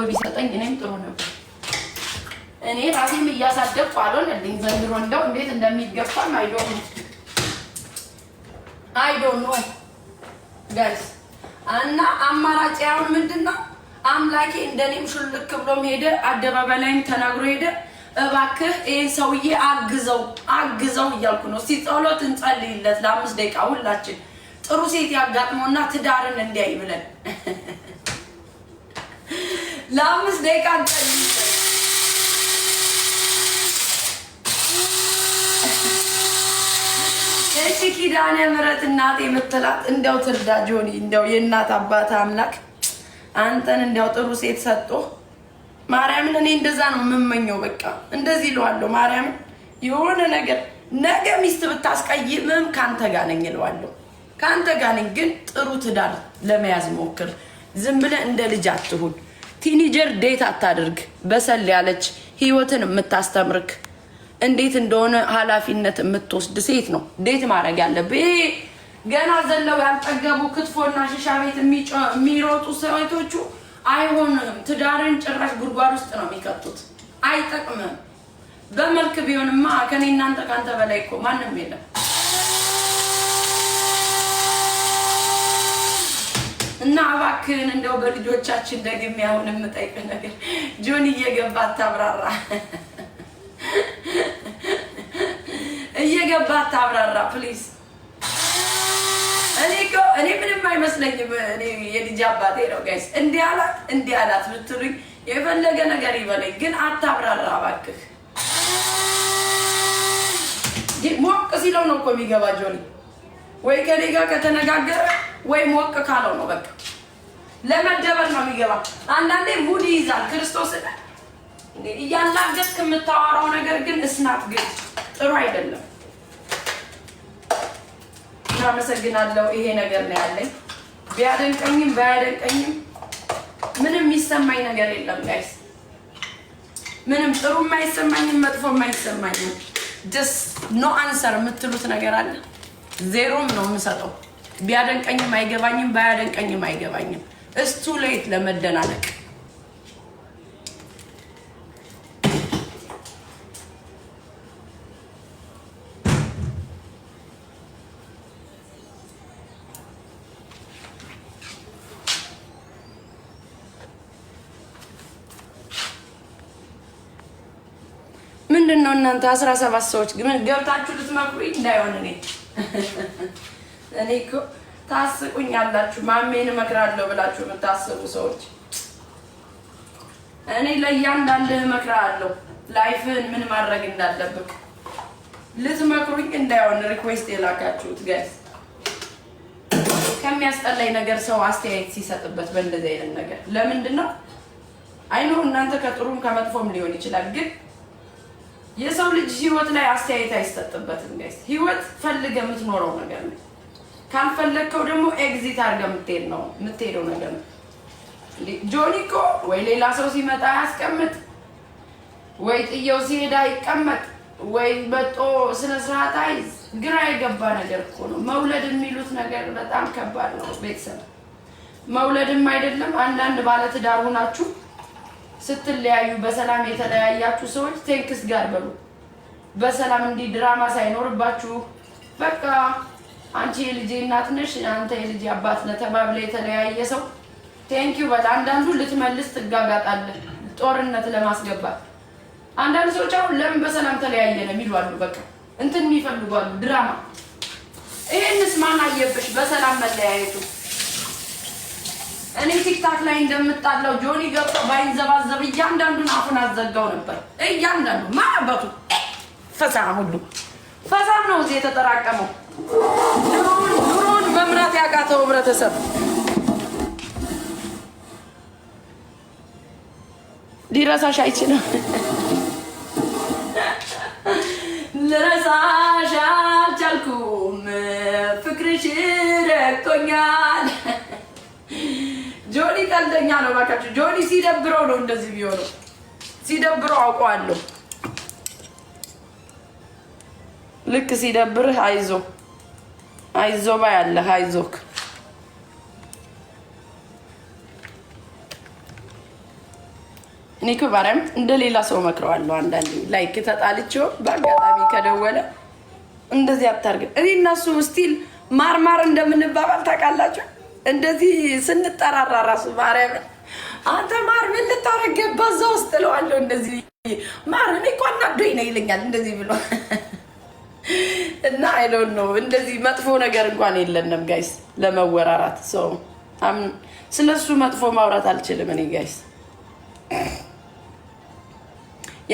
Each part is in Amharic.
ቢሰጠኝ እኔም ጥሩ ነበር። እኔ ራሴም እያሳደግኩ አልሆነልኝ ዘንድሮ እንደው እንዴት እንደሚገፋም አይ ዶንት ኖ ጋይስ። እና አማራጭ ያውን ምንድነው? አምላኬ እንደኔም ሹልክ ብሎም ሄደ፣ አደባባይ ላይም ተናግሮ ሄደ። እባክህ ይሄን ሰውዬ አግዘው እያልኩ ነው። ሲጸሎት እንጸልይለት ለ5 ደቂቃ ሁላችን ጥሩ ሴት ያጋጥመውና ትዳርን እንዲያይ ብለን ለ5 ደቂቃ እንጸልይለት። እሺ ኪዳነ ምሕረት እናቴ የምትላት እንደው ትርዳ ጆኒ፣ እንደው የእናት አባት አምላክ አንተን እንደው ጥሩ ሴት ሰጥቶ ማርያምን። እኔ እንደዛ ነው የምመኘው። በቃ እንደዚህ እለዋለሁ ማርያምን። የሆነ ነገር ነገ ሚስት ብታስቀይምም ካንተ ጋር ነኝ እለዋለሁ። ካንተ ጋር ነኝ፣ ግን ጥሩ ትዳር ለመያዝ ሞክር። ዝም ብለህ እንደ ልጅ አትሁን። ቲኒጀር ዴት አታድርግ። በሰል ያለች ህይወትን የምታስተምርክ እንዴት እንደሆነ ኃላፊነት የምትወስድ ሴት ነው ዴት ማድረግ ያለብህ። ይሄ ገና ዘለው ያልጠገቡ ክትፎና ሽሻ ቤት የሚሮጡ ሴቶቹ አይሆንም። ትዳርን ጭራሽ ጉድጓድ ውስጥ ነው የሚከቱት። አይጠቅምም። በመልክ ቢሆንማ ከኔ እናንተ ካንተ በላይ እኮ ማንም የለም። እና እባክህን እንደው በልጆቻችን ደግሜ አሁን የምጠይቅህ ነገር ጆኒ እየገባ አታብራራ፣ እየገባ አታብራራ ፕሊዝ። እኔ ምንም አይመስለኝም። እኔ የልጅ አባቴ ነው ጋይስ። እንዲህ አላት ብትሉኝ የፈለገ ነገር ይበለኝ፣ ግን አታብራራ እባክህ። ሞቅ ሲለው ነው እኮ የሚገባ ጆኒ። ወይ ከኔ ጋር ከተነጋገረ ወይ ሞቅ ካለው ነው በቃ ለመደበር ነው የሚገባ። አንዳንዴ ሙድ ይይዛል። ክርስቶስ እያላገጥክ የምታወራው ነገር ግን እስናት ግን ጥሩ አይደለም። አመሰግናለሁ። ይሄ ነገር ነው ያለኝ። ቢያደንቀኝም ባያደንቀኝም ምንም የሚሰማኝ ነገር የለም ጋይስ። ምንም ጥሩ የማይሰማኝም መጥፎ የማይሰማኝም ደስ ኖ አንሰር የምትሉት ነገር አለ። ዜሮም ነው የምሰጠው። ቢያደንቀኝም አይገባኝም፣ ባያደንቀኝም አይገባኝም። እስቱ ሌት ለመደናነቅ ምንድነው እናንተ 17 ሰዎች ግን ገብታችሁ ልትመክሩኝ እንዳይሆን እኔ እኮ ታስቁኛላችሁ። ማሜን እመክራለሁ ብላችሁ የምታስቡ ሰዎች እኔ ለእያንዳንድህ እመክራለሁ። ላይፍህን ምን ማድረግ እንዳለብህ ልትመክሩኝ እንዳይሆን ሪኩዌስት የላካችሁት ጋይስ። ከሚያስጠላኝ ነገር ሰው አስተያየት ሲሰጥበት በእንደዚህ አይነት ነገር ለምንድን ነው? አይኖ እናንተ ከጥሩም ከመጥፎም ሊሆን ይችላል፣ ግን የሰው ልጅ ህይወት ላይ አስተያየት አይሰጥበትም ጋይስ። ህይወት ፈልገህ የምትኖረው ነገር ነው። ካልፈለግከው ደግሞ ኤግዚት አድርገህ የምትሄደው ነገር ነው። ጆኒ እኮ ወይ ሌላ ሰው ሲመጣ ያስቀምጥ፣ ወይ ጥየው ሲሄድ አይቀመጥ፣ ወይ መጦ ስነ ስርዓት አይዝ። ግራ የገባ ነገር እኮ ነው። መውለድ የሚሉት ነገር በጣም ከባድ ነው ቤተሰብ። መውለድም አይደለም አንዳንድ ባለትዳር ሆናችሁ ስትለያዩ በሰላም የተለያያችሁ ሰዎች ቴንክስ ጋር በሉ። በሰላም እንዲህ ድራማ ሳይኖርባችሁ በቃ አንቺ የልጄ እናት ነሽ፣ አንተ የልጄ አባት ነህ ተባብለ የተለያየ ሰው ቴንኪው በል። አንዳንዱ ልትመልስ ትጋጋጣለህ ጦርነት ለማስገባት። አንዳንድ ሰዎች አሁን ለምን በሰላም ተለያየን የሚሉ አሉ። በቃ እንትን የሚፈልጉ አሉ ድራማ። ይሄንስ ማን አየብሽ በሰላም መለያየቱ? እኔ ቲክታክ ላይ እንደምጣለው ጆኒ ገብቶ ባይንዘባዘብ እያንዳንዱን አፉን አዘጋው ነበር። እያንዳንዱ ማበቱ ፈሳም ሁሉ ፈሳም ነው እዚህ የተጠራቀመው። ኑሮን መምራት ያቃተው ህብረተሰብ ሊረሳሽ አይችልም። ልረሳሽ አልቻልኩም፣ ፍቅርሽ ረክቶኛል። ጆኒ ቀልደኛ ነው ባካችሁ። ጆኒ ሲደብረው ነው እንደዚህ ቢሆነው። ሲደብረው አውቀዋለሁ። ልክ ሲደብርህ አይዞ ባያለህ አይዞክ። እኔ እኮ ባሪያም እንደሌላ ሰው መክረዋለሁ። አንዳንዴ ላይክ ተጣልቼው በአጋጣሚ ከደወለ እንደዚህ አታርግ። እኔ እና እሱ ስቲል ማርማር እንደምንባባል ታውቃላችሁ። እንደዚህ ስንጠራራ ራሱ ባሪያም አንተ ማር ምን ልታረግ በዛ ውስጥ እለዋለሁ። እንደዚህ ማር እኔ እኮ አናዶኝ ነው ይለኛል እንደዚህ ብሎ እና አይ ዶንት ኖ እንደዚህ መጥፎ ነገር እንኳን የለንም ጋይስ ለመወራራት ሰው ስለሱ መጥፎ ማውራት አልችልም እኔ ጋይስ።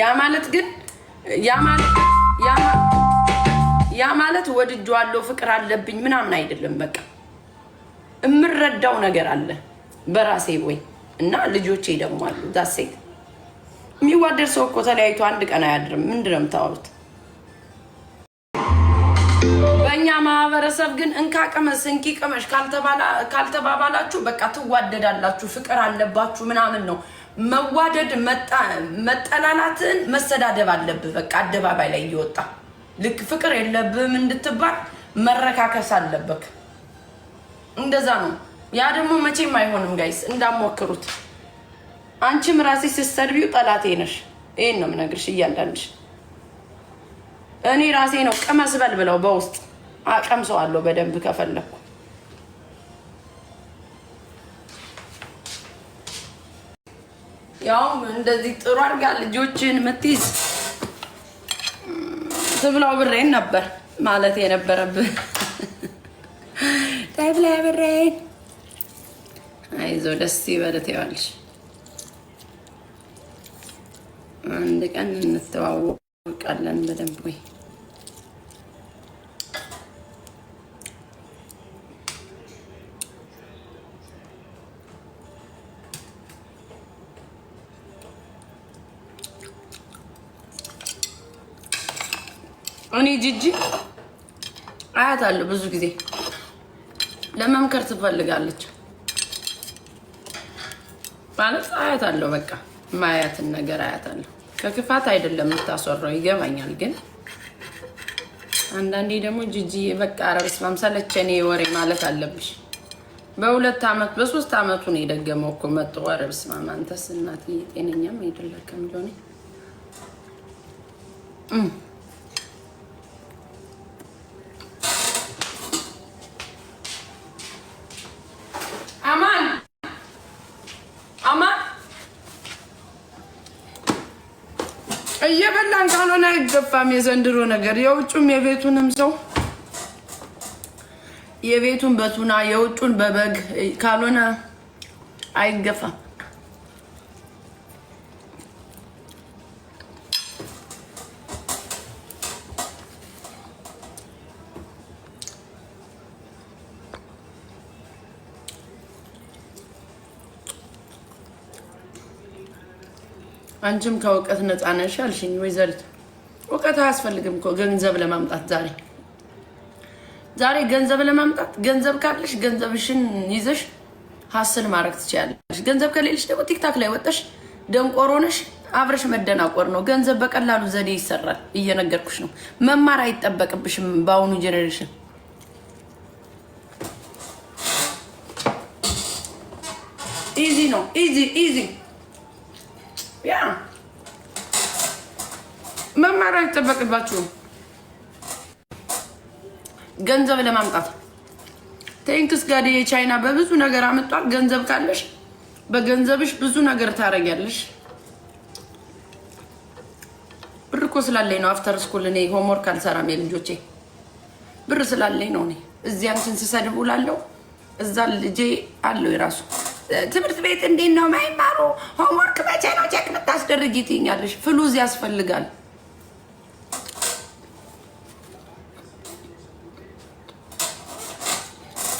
ያ ማለት ግን ያ ማለት ወድጄዋለሁ ፍቅር አለብኝ ምናምን አይደለም። በቃ እምረዳው ነገር አለ በራሴ ወይ እና ልጆቼ ደግሞ አሉ። ዳሴት የሚዋደድ ሰው እኮ ተለያይቶ አንድ ቀን አያድርም። ምንድን ነው የምታወሩት? በእኛ ማህበረሰብ ግን እንካ ቅመስ እንኪ ቅመሽ ካልተባባላችሁ በቃ ትዋደዳላችሁ ፍቅር አለባችሁ ምናምን ነው። መዋደድ መጠላላትን መሰዳደብ አለብህ። በቃ አደባባይ ላይ እየወጣ ልክ ፍቅር የለብህም እንድትባል መረካከስ አለበት። እንደዛ ነው። ያ ደግሞ መቼም አይሆንም ጋይስ እንዳሞክሩት። አንቺም ራስሽ ስትሰድቢው ጠላቴ ነሽ። ይሄን ነው የምነግርሽ እያንዳንድሽ። እኔ ራሴ ነው ቅመስ በል ብለው በውስጥ አቀምሰዋለሁ በደንብ ከፈለኩ። ያው እንደዚህ ጥሩ አድርጋ ልጆችን ምትይዝ ትብላው ብሬን ነበር ማለት የነበረብህ። ታይብላ ብሬን አይዞ ደስ ይበልት ይዋልሽ። አንድ ቀን እንተዋወቃለን በደንብ ወይ እኔ ጂጂ አያታለሁ ብዙ ጊዜ ለመምከር ትፈልጋለች ማለት አያታለሁ። በቃ ማያትን ነገር አያታለሁ። ከክፋት አይደለም የምታስወራው ይገባኛል። ግን አንዳንዴ ደግሞ ጂጂ በቃ አረብስ ማምሳለቸኔ ወሬ ማለት አለብሽ። በ2 አመት በ3 አመቱ ነው የደገመው እኮ መጥቶ አረብስ ማማንተስ እናት ጤነኛም አይደለከም ጆኒ እየበላን ካልሆነ አይገፋም የዘንድሮ ነገር። የውጩም የቤቱንም ሰው የቤቱን በቱና የውጩን በበግ ካልሆነ አይገፋም። አንቺም ከእውቀት ነፃ ነሽ አልሽኝ ወይዘሪት። እውቀት አያስፈልግም እኮ ገንዘብ ለማምጣት። ዛሬ ገንዘብ ለማምጣት ገንዘብ ካለሽ ገንዘብሽን ይዘሽ ሀስል ማድረግ ትችያለሽ። ገንዘብ ከሌለሽ ደግሞ ቲክታክ ላይ ወጣሽ ደንቆሮ ነሽ አብረሽ መደናቆር ነው። ገንዘብ በቀላሉ ዘዴ ይሰራል። እየነገርኩሽ ነው። መማር አይጠበቅብሽም በአሁኑ ጄኔሬሽን። ኢዚ ነው። ኢዚ ያ መማር አይጠበቅባችሁም ገንዘብ ለማምጣት። ቴንክስ ጋር የቻይና በብዙ ነገር አመጣል። ገንዘብ ካለሽ በገንዘብሽ ብዙ ነገር ታረጋለሽ። ብር እኮ ስላለኝ ነው አፍተር ስኩል እኔ ሆምወርክ አልሰራም። የልጆቼ ብር ስላለኝ ነው። እኔ እዚያ እንትን ስሰድብ ውላለሁ። እዛ ልጄ አለው የራሱ ትምህርት ቤት እንዴት ነው ማይማሩ? ሆምወርክ መቼ ነው ቼክ የምታስደርጊ ትይኛለሽ። ፍሉዝ ያስፈልጋል።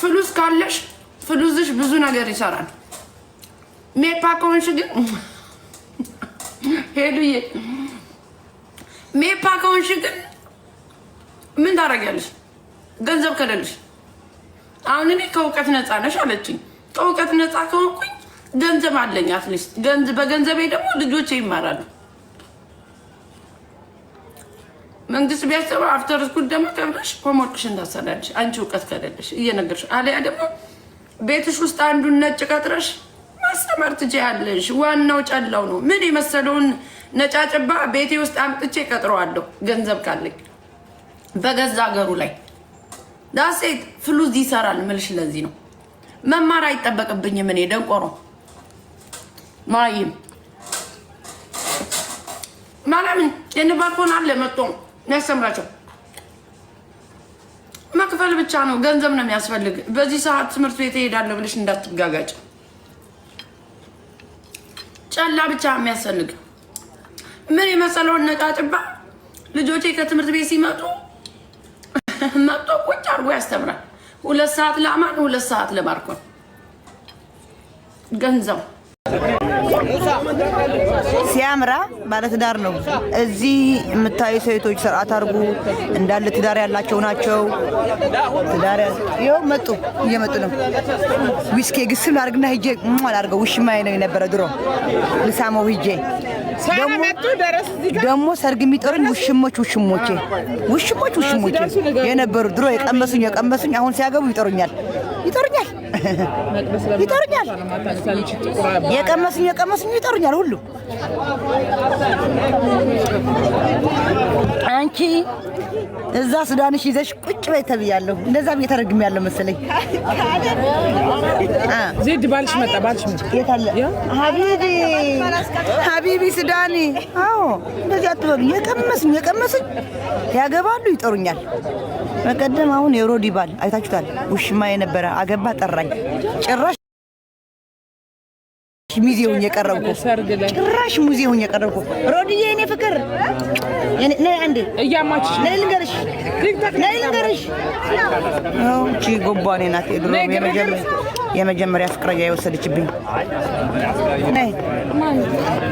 ፍሉዝ ካለሽ ፍሉዝሽ ብዙ ነገር ይሰራል። ሜፓ ከሆንሽ ግን ሄዱዬ ሜፓ ከሆንሽ ግን ምን ታደርጊያለሽ? ገንዘብ ከሌለሽ። አሁን እኔ ከእውቀት ነፃ ነሽ አለችኝ። ከእውቀት ነፃ ከሆንኩኝ ገንዘብ አለኝ። አትሊስት በገንዘቤ ደግሞ ልጆቼ ይማራሉ። መንግስት ቢያስተምር አፍተር ስኩል ደግሞ ተምረሽ ሆምወርክሽን ታሰራለሽ። አንቺ እውቀት ከሌለሽ እየነገርሽ አለያ ደግሞ ቤትሽ ውስጥ አንዱን ነጭ ቀጥረሽ ማስተማር ትችያለሽ። ዋናው ጨላው ነው። ምን የመሰለውን ነጫጭባ ቤቴ ውስጥ አምጥቼ ቀጥረዋለሁ ገንዘብ ካለኝ በገዛ ሀገሩ ላይ ዳሴት ፍሉዝ ይሰራል ምልሽ። ለዚህ ነው መማር አይጠበቅብኝም። እኔ ደንቆሮ ማይም ማለምን የንባኮን አለ መጥቶ የሚያስተምራቸው መክፈል ብቻ ነው። ገንዘብ ነው የሚያስፈልግ። በዚህ ሰዓት ትምህርት ቤት እሄዳለሁ ብለሽ እንዳትጋጋጭ። ጨላ ብቻ የሚያስፈልግ ምን የመሰለውን ነጫጭባ ልጆቼ ከትምህርት ቤት ሲመጡ መጥቶ ቁጭ አድርጎ ያስተምራል። 2 ሰዓት ለአማን 2 ሰዓት ለማርኮን ገንዘብ ሲያምራ ባለትዳር ነው። እዚህ የምታዩ ሴቶች ስርዓት አድርጉ እንዳለ ትዳር ያላቸው ናቸው። ትዳር ይኸው መጡ፣ እየመጡ ነው። ዊስኬ ግስም ላድርግና ሂጄ አላድርገው ውሽማዬ ነው የነበረ ድሮ ልሳመው ሂጄ ደግሞ ሰርግ የሚጠሩኝ ውሽሞቼ የነበሩ ድሮ የቀመሱኝ አሁን ሲያገቡ ይጠሩኛል። የቀመሱኝ ይጠሩኛል ሁሉ። አንቺ እዛ ሱዳንሽ ይዘሽ ቁጭ በይ ተብያለሁ። እንደዛ ተረግሜያለሁ መሰለኝ። ዜድ ባልሽ መጣ። የታለ ሀቢቢ ሱዳኒ? አዎ እንደዚህ አትበሉ። የቀመሱኝ ያገባሉ፣ ይጠሩኛል። በቀደም አሁን የሮዲ ባል አይታችሁታል። ውሽማ የነበረ አገባ፣ ጠራኝ። ጭራሽ ሙዚየሙን የቀረብኩ ሮዲዬ፣ የኔ ፍቅር ነይ አንዴ እያማችሽ ነይ ልንገርሽ። እቺ ጎባኔ ናት። ድሮ የመጀመሪያ ፍቅረኛ የወሰደችብኝ ነይ።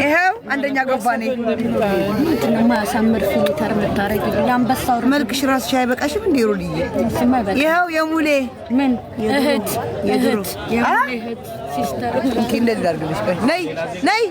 ይኸው አንደኛ ጎባኔ። ምንድነው ማያሳምር ፊልተር የምታረጊ? ለአንበሳው መልክሽ ራስሽ አይበቃሽም እንዴ ሮዲዬ? ይኸው የሙሌ ምን እህት ሲስተር እንደዚህ አድርግልሽ። ነይ